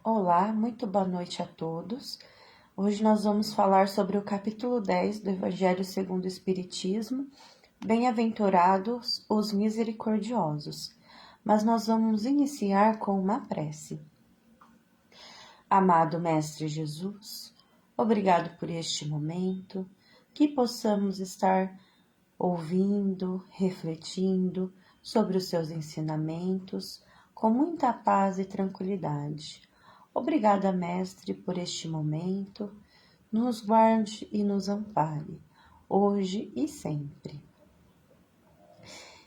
Olá, muito boa noite a todos. Hoje nós vamos falar sobre o capítulo 10 do Evangelho segundo o Espiritismo, Bem-aventurados os misericordiosos. Mas nós vamos iniciar com uma prece. Amado Mestre Jesus, obrigado por este momento, que possamos estar ouvindo, refletindo sobre os seus ensinamentos com muita paz e tranquilidade. Obrigada, Mestre, por este momento. Nos guarde e nos ampare, hoje e sempre.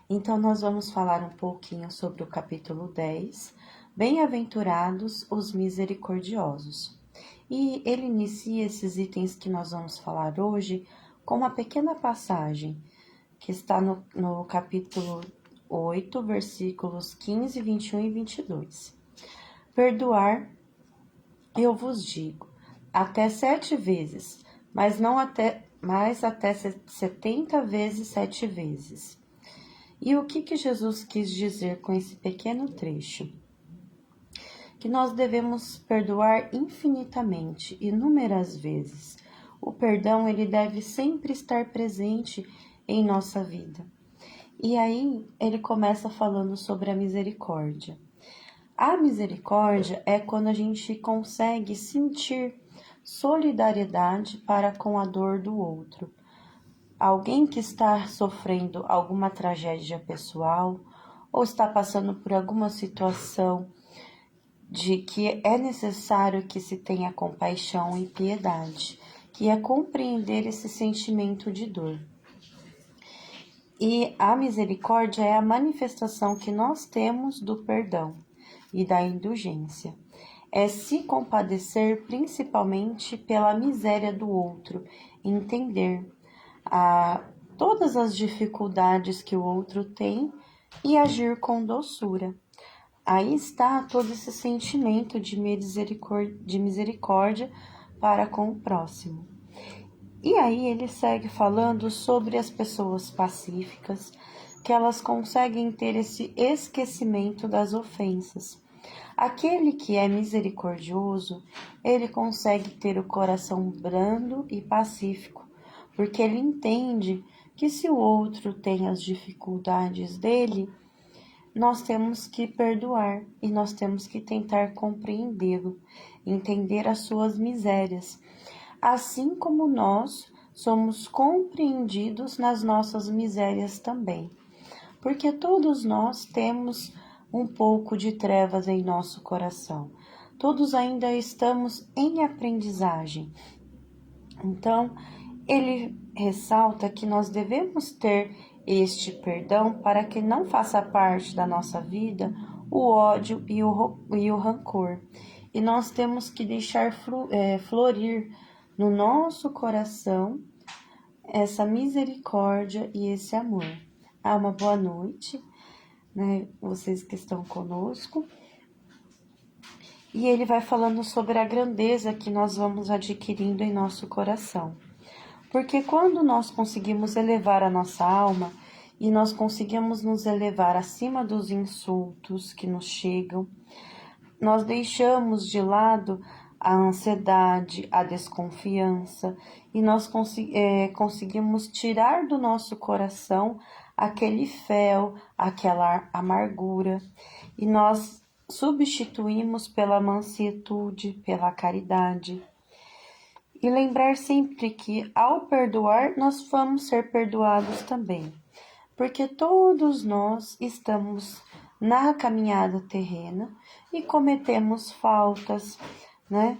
Então, nós vamos falar um pouquinho sobre o capítulo 10, Bem-aventurados os misericordiosos. E ele inicia esses itens que nós vamos falar hoje com uma pequena passagem que está no capítulo 8, versículos 15, 21 e 22. Perdoar, eu vos digo, até 7 vezes, mas até 70 vezes 7 vezes. E o que Jesus quis dizer com esse pequeno trecho? Que nós devemos perdoar infinitamente, inúmeras vezes. O perdão, ele deve sempre estar presente em nossa vida. E aí, ele começa falando sobre a misericórdia. A misericórdia é quando a gente consegue sentir solidariedade para com a dor do outro. Alguém que está sofrendo alguma tragédia pessoal ou está passando por alguma situação de que é necessário que se tenha compaixão e piedade, que é compreender esse sentimento de dor. E a misericórdia é a manifestação que nós temos do perdão e da indulgência. É se compadecer principalmente pela miséria do outro, entender todas as dificuldades que o outro tem e agir com doçura. Aí está todo esse sentimento de misericórdia para com o próximo. E aí ele segue falando sobre as pessoas pacíficas, que elas conseguem ter esse esquecimento das ofensas. Aquele que é misericordioso, ele consegue ter o coração brando e pacífico, porque ele entende que se o outro tem as dificuldades dele, nós temos que perdoar e nós temos que tentar compreendê-lo, entender as suas misérias, assim como nós somos compreendidos nas nossas misérias também, porque todos nós temos um pouco de trevas em nosso coração, todos ainda estamos em aprendizagem. Então, ele ressalta que nós devemos ter este perdão para que não faça parte da nossa vida o ódio e o rancor. E nós temos que deixar florir no nosso coração essa misericórdia e esse amor. Uma boa noite, né, vocês que estão conosco. E ele vai falando sobre a grandeza que nós vamos adquirindo em nosso coração. Porque quando nós conseguimos elevar a nossa alma e nós conseguimos nos elevar acima dos insultos que nos chegam, nós deixamos de lado a ansiedade, a desconfiança e nós conseguimos tirar do nosso coração aquele fel, aquela amargura e nós substituímos pela mansietude, pela caridade. E lembrar sempre que, ao perdoar, nós vamos ser perdoados também. Porque todos nós estamos na caminhada terrena e cometemos faltas, né?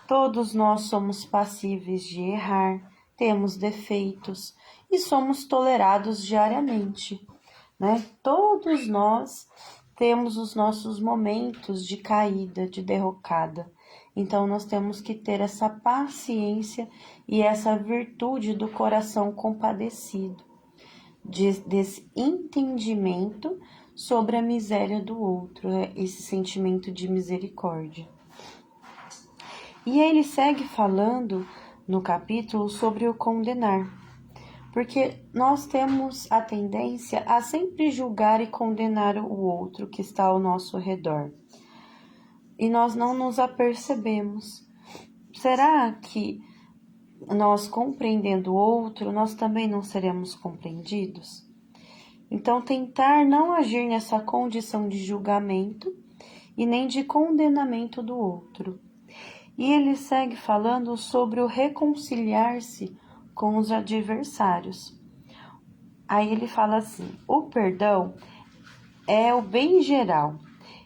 Todos nós somos passíveis de errar, temos defeitos e somos tolerados diariamente, né? Todos nós temos os nossos momentos de caída, de derrocada. Então, nós temos que ter essa paciência e essa virtude do coração compadecido, desse entendimento sobre a miséria do outro, esse sentimento de misericórdia. E ele segue falando no capítulo sobre o condenar, porque nós temos a tendência a sempre julgar e condenar o outro que está ao nosso redor. e nós não nos apercebemos. Será que nós compreendendo o outro, nós também não seremos compreendidos? Então, tentar não agir nessa condição de julgamento e nem de condenamento do outro. E ele segue falando sobre o reconciliar-se com os adversários. Aí ele fala assim: o perdão é o bem geral,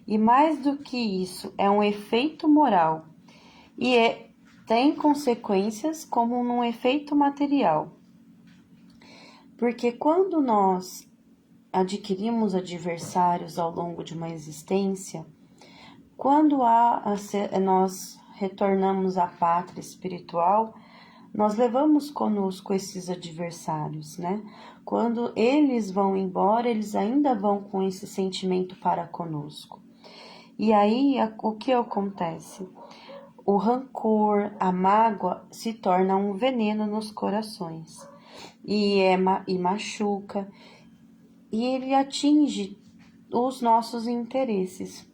e mais do que isso, é um efeito moral, e tem consequências como num efeito material. Porque quando nós adquirimos adversários ao longo de uma existência, quando nós retornamos à pátria espiritual, nós levamos conosco esses adversários, né? Quando eles vão embora, eles ainda vão com esse sentimento para conosco. E aí, o que acontece? O rancor, a mágoa se torna um veneno nos corações e machuca, e ele atinge os nossos interesses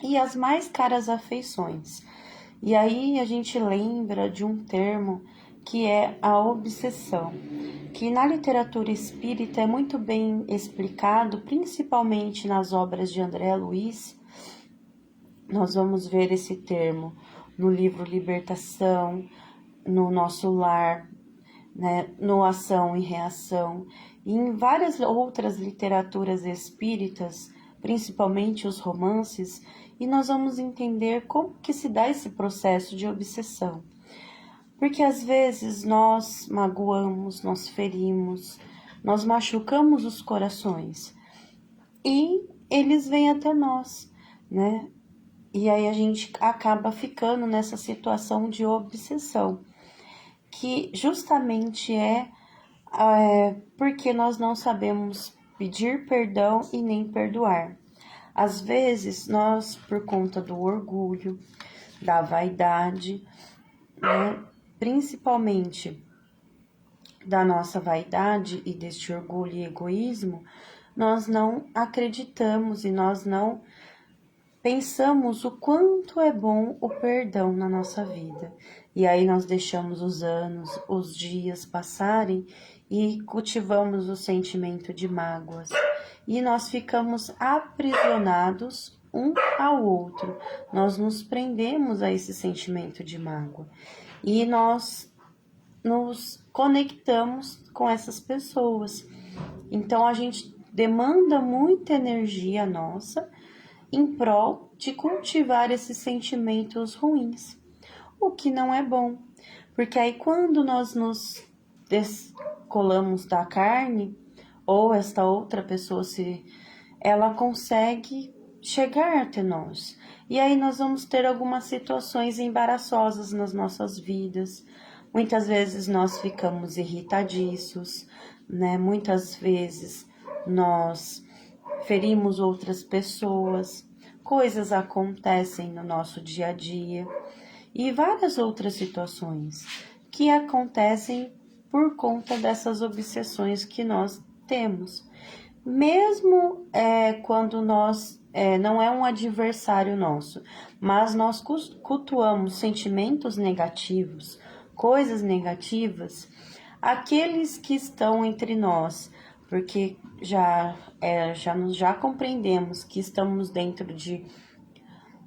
e as mais caras afeições. E aí a gente lembra de um termo que é a obsessão, que na literatura espírita é muito bem explicado, principalmente nas obras de André Luiz. Nós vamos ver esse termo no livro Libertação, no Nosso Lar, né, no Ação e Reação, e em várias outras literaturas espíritas, principalmente os romances, e nós vamos entender como que se dá esse processo de obsessão. Porque às vezes nós magoamos, nós ferimos, nós machucamos os corações e eles vêm até nós, né? E aí a gente acaba ficando nessa situação de obsessão, que justamente é porque nós não sabemos pedir perdão e nem perdoar. Às vezes, nós, por conta do orgulho, da vaidade, né, principalmente da nossa vaidade e deste orgulho e egoísmo, nós não acreditamos e nós não pensamos o quanto é bom o perdão na nossa vida. E aí nós deixamos os anos, os dias passarem e cultivamos o sentimento de mágoas. E nós ficamos aprisionados um ao outro. Nós nos prendemos a esse sentimento de mágoa. E nós nos conectamos com essas pessoas. Então a gente demanda muita energia nossa em prol de cultivar esses sentimentos ruins, o que não é bom, porque aí quando nós nos descolamos da carne, ou esta outra pessoa, ela consegue chegar até nós, e aí nós vamos ter algumas situações embaraçosas nas nossas vidas. Muitas vezes nós ficamos irritadiços, né? Muitas vezes nós ferimos outras pessoas, coisas acontecem no nosso dia a dia e várias outras situações que acontecem por conta dessas obsessões que nós temos. Mesmo quando nós não é um adversário nosso, mas nós cultuamos sentimentos negativos, coisas negativas, aqueles que estão entre nós, porque já compreendemos que estamos dentro de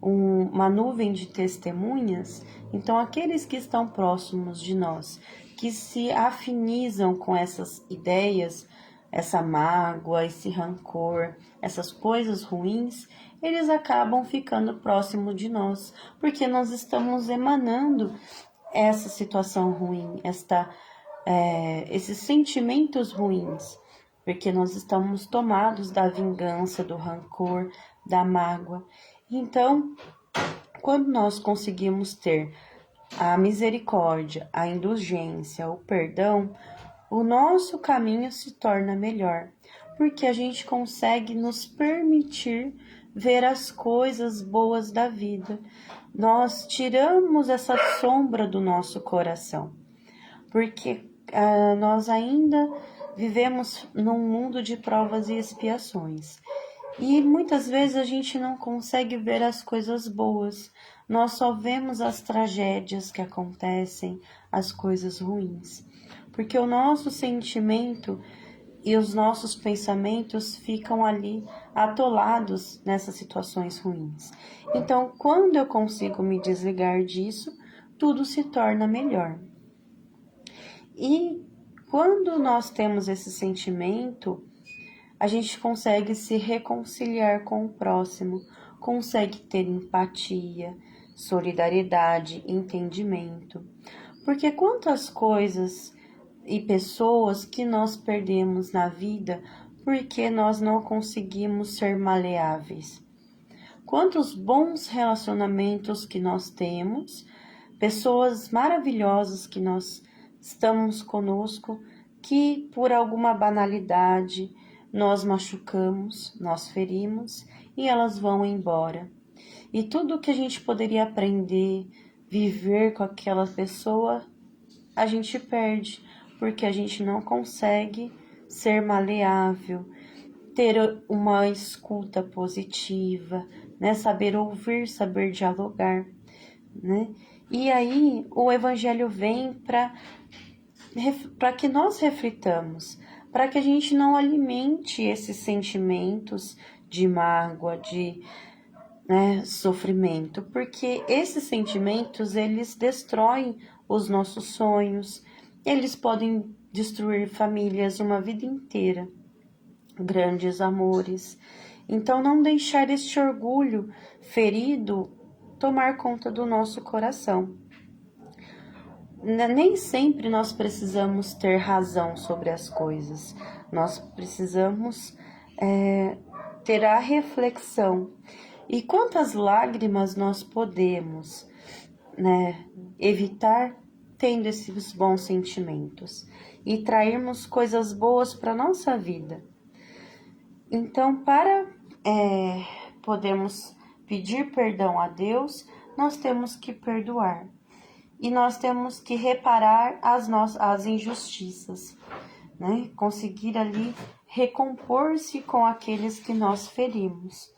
uma nuvem de testemunhas, então aqueles que estão próximos de nós, que se afinizam com essas ideias, essa mágoa, esse rancor, essas coisas ruins, eles acabam ficando próximo de nós, porque nós estamos emanando essa situação ruim, esses sentimentos ruins, porque nós estamos tomados da vingança, do rancor, da mágoa. Então, quando nós conseguimos ter a misericórdia, a indulgência, o perdão, o nosso caminho se torna melhor, porque a gente consegue nos permitir ver as coisas boas da vida. Nós tiramos essa sombra do nosso coração, porque nós ainda vivemos num mundo de provas e expiações. E muitas vezes a gente não consegue ver as coisas boas, nós só vemos as tragédias que acontecem, as coisas ruins, porque o nosso sentimento e os nossos pensamentos ficam ali atolados nessas situações ruins. Então, quando eu consigo me desligar disso, tudo se torna melhor. E quando nós temos esse sentimento, a gente consegue se reconciliar com o próximo, consegue ter empatia, solidariedade, entendimento. Porque quantas coisas e pessoas que nós perdemos na vida porque nós não conseguimos ser maleáveis. Quantos bons relacionamentos que nós temos, pessoas maravilhosas que nós estamos conosco, que por alguma banalidade nós machucamos, nós ferimos e elas vão embora. E tudo que a gente poderia aprender, viver com aquela pessoa, a gente perde, porque a gente não consegue ser maleável, ter uma escuta positiva, né? Saber ouvir, saber dialogar, né? E aí o evangelho vem para que nós reflitamos, para que a gente não alimente esses sentimentos de mágoa, de sofrimento, porque esses sentimentos, eles destroem os nossos sonhos, eles podem destruir famílias uma vida inteira, grandes amores. Então, não deixar este orgulho ferido tomar conta do nosso coração. Nem sempre nós precisamos ter razão sobre as coisas, nós precisamos ter a reflexão. E quantas lágrimas nós podemos, evitar tendo esses bons sentimentos e trairmos coisas boas para nossa vida. Então, para podermos pedir perdão a Deus, nós temos que perdoar. E nós temos que reparar as injustiças, né? Conseguir ali recompor-se com aqueles que nós ferimos.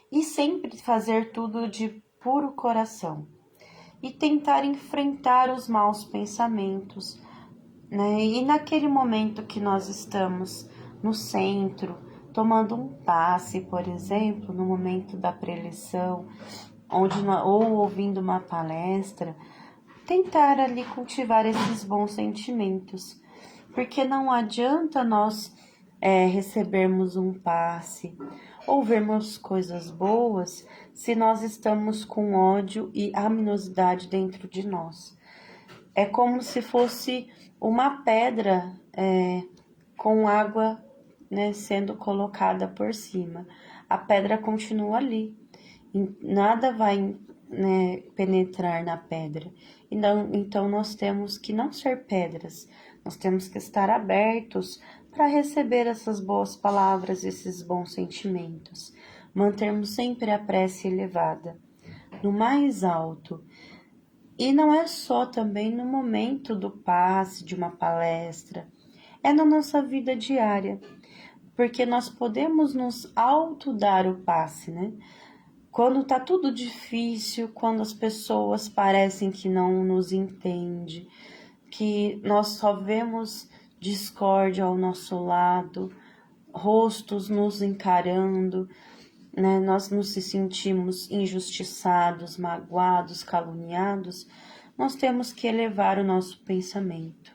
E sempre fazer tudo de puro coração. E tentar enfrentar os maus pensamentos, né? E naquele momento que nós estamos no centro, tomando um passe, por exemplo, no momento da preleção, ou ouvindo uma palestra, tentar ali cultivar esses bons sentimentos, porque não adianta nós recebermos um passe ou vermos coisas boas se nós estamos com ódio e aminosidade dentro de nós. É como se fosse uma pedra com água, sendo colocada por cima. A pedra continua ali. Nada vai penetrar na pedra. Então nós temos que não ser pedras, nós temos que estar abertos para receber essas boas palavras, esses bons sentimentos. Mantermos sempre a prece elevada, no mais alto. E não é só também no momento do passe, de uma palestra, é na nossa vida diária, porque nós podemos nos auto-dar o passe, né? Quando tá tudo difícil, quando as pessoas parecem que não nos entendem, que nós só vemos discórdia ao nosso lado, rostos nos encarando, né? Nós nos sentimos injustiçados, magoados, caluniados, nós temos que elevar o nosso pensamento,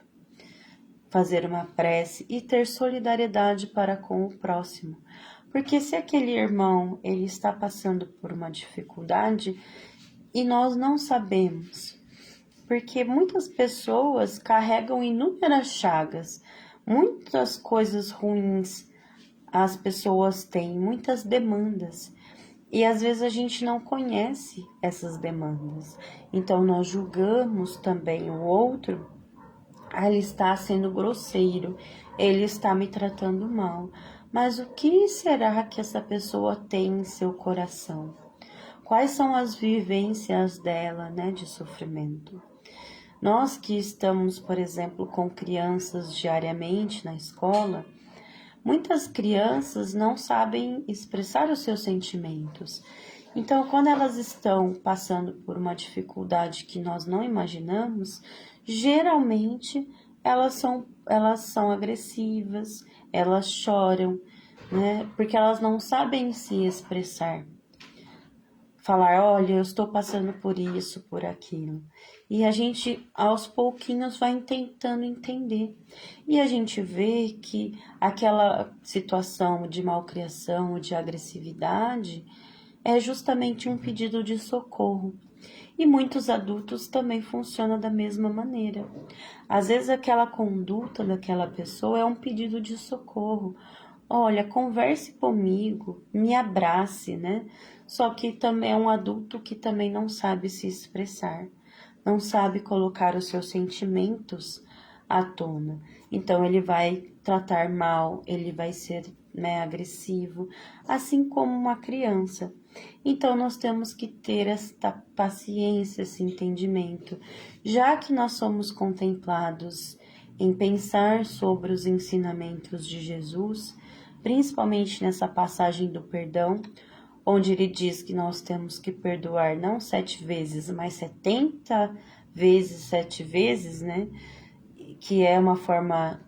fazer uma prece e ter solidariedade para com o próximo. Porque se aquele irmão ele está passando por uma dificuldade e nós não sabemos, porque muitas pessoas carregam inúmeras chagas, muitas coisas ruins as pessoas têm, muitas demandas. E às vezes a gente não conhece essas demandas. Então nós julgamos também o outro. Ele está sendo grosseiro, ele está me tratando mal. Mas o que será que essa pessoa tem em seu coração? Quais são as vivências dela, de sofrimento? Nós que estamos, por exemplo, com crianças diariamente na escola, Muitas crianças não sabem expressar os seus sentimentos. Então, quando elas estão passando por uma dificuldade que nós não imaginamos, geralmente elas são agressivas, elas choram, né? Porque elas não sabem se expressar. Falar, olha, eu estou passando por isso, por aquilo. E a gente, aos pouquinhos, vai tentando entender. E a gente vê que aquela situação de malcriação, de agressividade, é justamente um pedido de socorro. E muitos adultos também funcionam da mesma maneira. Às vezes aquela conduta daquela pessoa é um pedido de socorro. Olha, converse comigo, me abrace, né? Só que também é um adulto que também não sabe se expressar, não sabe colocar os seus sentimentos à tona. Então ele vai tratar mal, ele vai ser, né, agressivo, assim como uma criança. Então nós temos que ter esta paciência, esse entendimento, já que nós somos contemplados em pensar sobre os ensinamentos de Jesus, principalmente nessa passagem do perdão, onde ele diz que nós temos que perdoar não 7 vezes, mas 70 vezes 7 vezes, né? Que é uma forma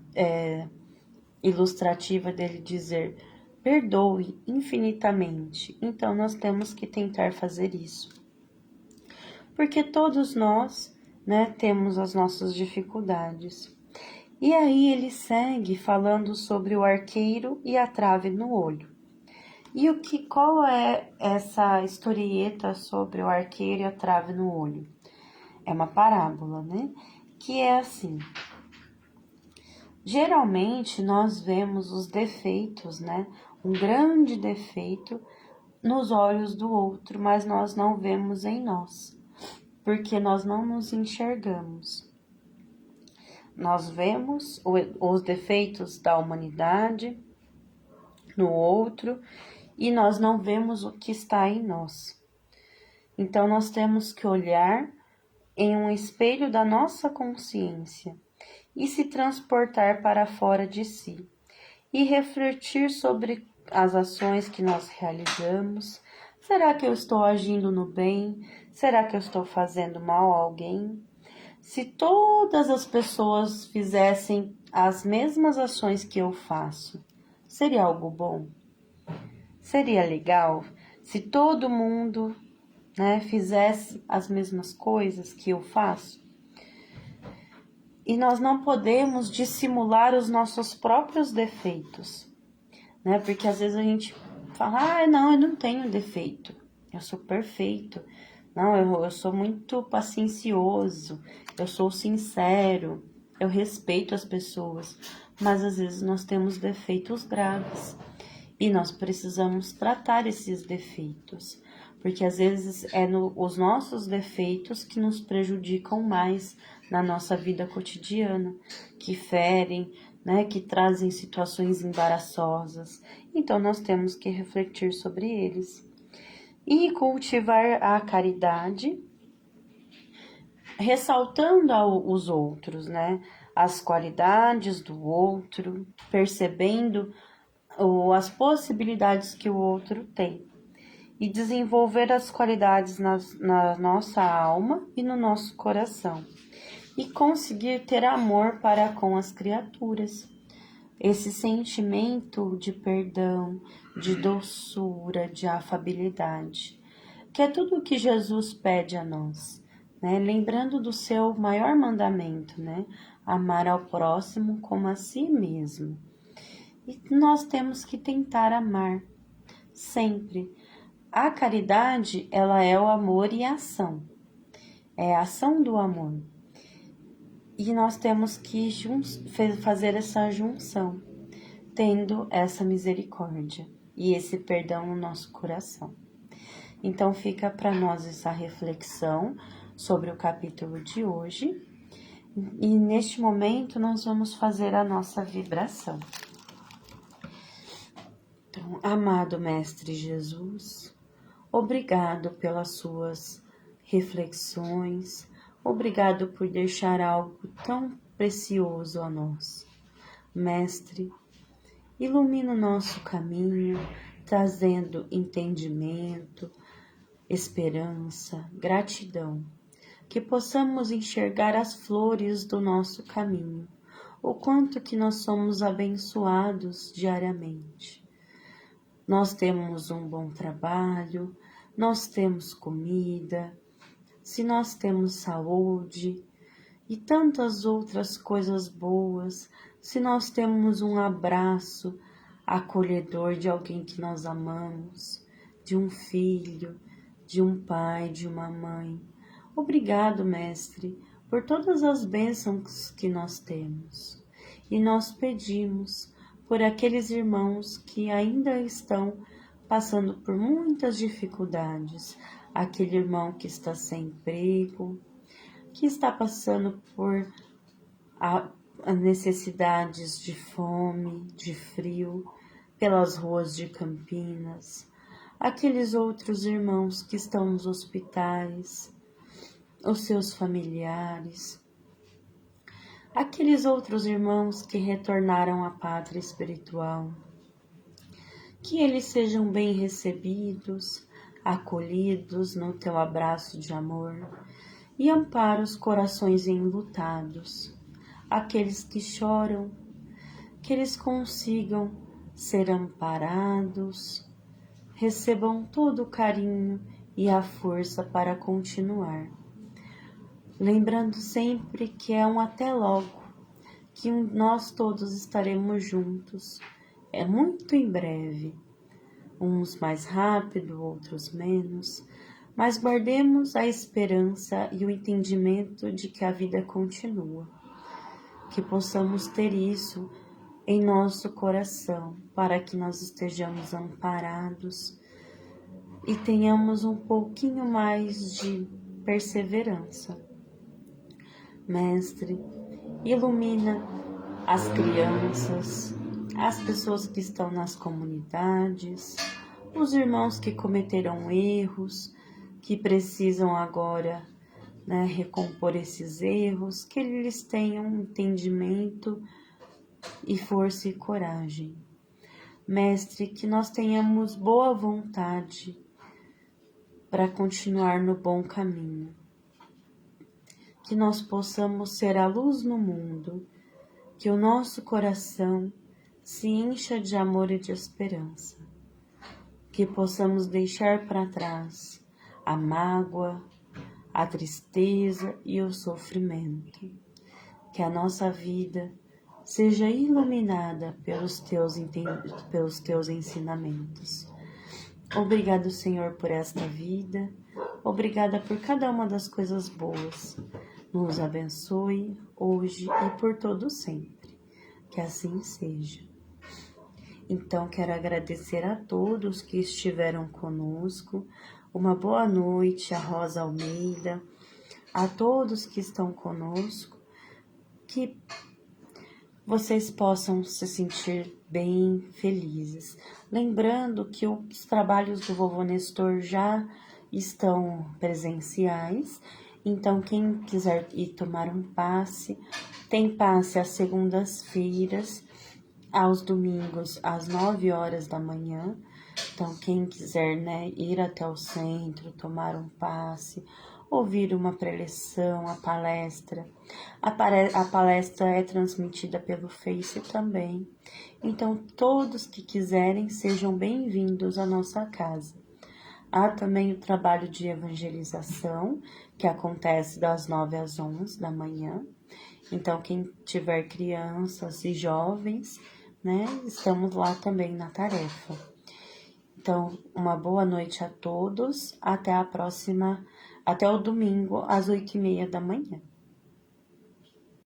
ilustrativa dele dizer perdoe infinitamente. Então nós temos que tentar fazer isso. Porque todos nós, né, temos as nossas dificuldades. E aí ele segue falando sobre o arqueiro e a trave no olho. E qual é essa historieta sobre o arqueiro e a trave no olho? É uma parábola, né? Que é assim. Geralmente nós vemos os defeitos, né? Um grande defeito nos olhos do outro, mas nós não vemos em nós, porque nós não nos enxergamos. Nós vemos os defeitos da humanidade no outro e nós não vemos o que está em nós. Então nós temos que olhar em um espelho da nossa consciência e se transportar para fora de si e refletir sobre as ações que nós realizamos. Será que eu estou agindo no bem? Será que eu estou fazendo mal a alguém? Se todas as pessoas fizessem as mesmas ações que eu faço, seria algo bom? Seria legal se todo mundo, né, fizesse as mesmas coisas que eu faço? E nós não podemos dissimular os nossos próprios defeitos, né? Porque às vezes a gente fala, não, eu não tenho defeito, eu sou perfeito. Não, eu sou muito paciencioso, eu sou sincero, eu respeito as pessoas. Mas às vezes nós temos defeitos graves e nós precisamos tratar esses defeitos. Porque às vezes os nossos defeitos que nos prejudicam mais na nossa vida cotidiana, que ferem, né, que trazem situações embaraçosas. Então nós temos que refletir sobre eles. E cultivar a caridade, ressaltando os outros, né? As qualidades do outro, percebendo as possibilidades que o outro tem. E desenvolver as qualidades na nossa alma e no nosso coração. E conseguir ter amor para com as criaturas. Esse sentimento de perdão, de doçura, de afabilidade, que é tudo o que Jesus pede a nós, né? Lembrando do seu maior mandamento, né? Amar ao próximo como a si mesmo. E nós temos que tentar amar sempre. A caridade, ela é o amor e a ação. É a ação do amor. E nós temos que fazer essa junção, tendo essa misericórdia e esse perdão no nosso coração. Então fica para nós essa reflexão sobre o capítulo de hoje. E neste momento nós vamos fazer a nossa vibração. Então, amado Mestre Jesus, obrigado pelas suas reflexões, obrigado por deixar algo tão precioso a nós. Mestre, ilumina o nosso caminho, trazendo entendimento, esperança, gratidão, que possamos enxergar as flores do nosso caminho, o quanto que nós somos abençoados diariamente. Nós temos um bom trabalho, nós temos comida, se nós temos saúde e tantas outras coisas boas, se nós temos um abraço acolhedor de alguém que nós amamos, de um filho, de um pai, de uma mãe. Obrigado, Mestre, por todas as bênçãos que nós temos. E nós pedimos por aqueles irmãos que ainda estão passando por muitas dificuldades, aquele irmão que está sem emprego, que está passando por necessidades de fome, de frio, pelas ruas de Campinas, aqueles outros irmãos que estão nos hospitais, os seus familiares, aqueles outros irmãos que retornaram à pátria espiritual, que eles sejam bem recebidos, acolhidos no teu abraço de amor e ampara os corações enlutados, aqueles que choram, que eles consigam ser amparados, recebam todo o carinho e a força para continuar. Lembrando sempre que é um até logo, que nós todos estaremos juntos, é muito em breve, uns mais rápido, outros menos, mas guardemos a esperança e o entendimento de que a vida continua, que possamos ter isso em nosso coração, para que nós estejamos amparados e tenhamos um pouquinho mais de perseverança. Mestre, ilumina as crianças, as pessoas que estão nas comunidades, os irmãos que cometeram erros, que precisam agora, recompor esses erros, que eles tenham entendimento e força e coragem. Mestre, que nós tenhamos boa vontade para continuar no bom caminho, que nós possamos ser a luz no mundo, que o nosso coração se encha de amor e de esperança, que possamos deixar para trás a mágoa, a tristeza e o sofrimento, que a nossa vida seja iluminada pelos teus ensinamentos. Obrigado, Senhor, por esta vida, obrigada por cada uma das coisas boas. Nos abençoe hoje e por todo sempre, que assim seja. Então, quero agradecer a todos que estiveram conosco. Uma boa noite, a Rosa Almeida, a todos que estão conosco, que vocês possam se sentir bem, felizes. Lembrando que os trabalhos do Vovô Nestor já estão presenciais, então quem quiser ir tomar um passe, tem passe às segundas-feiras, aos domingos às 9 horas da manhã. Então, quem quiser, ir até o centro, tomar um passe, ouvir uma preleção, a palestra. A palestra é transmitida pelo Face também. Então, todos que quiserem, sejam bem-vindos à nossa casa. Há também o trabalho de evangelização, que acontece das 9 às 11 da manhã. Então, quem tiver crianças e jovens, estamos lá também na tarefa. Então, uma boa noite a todos. Até a próxima, até o domingo, às 8h30 da manhã.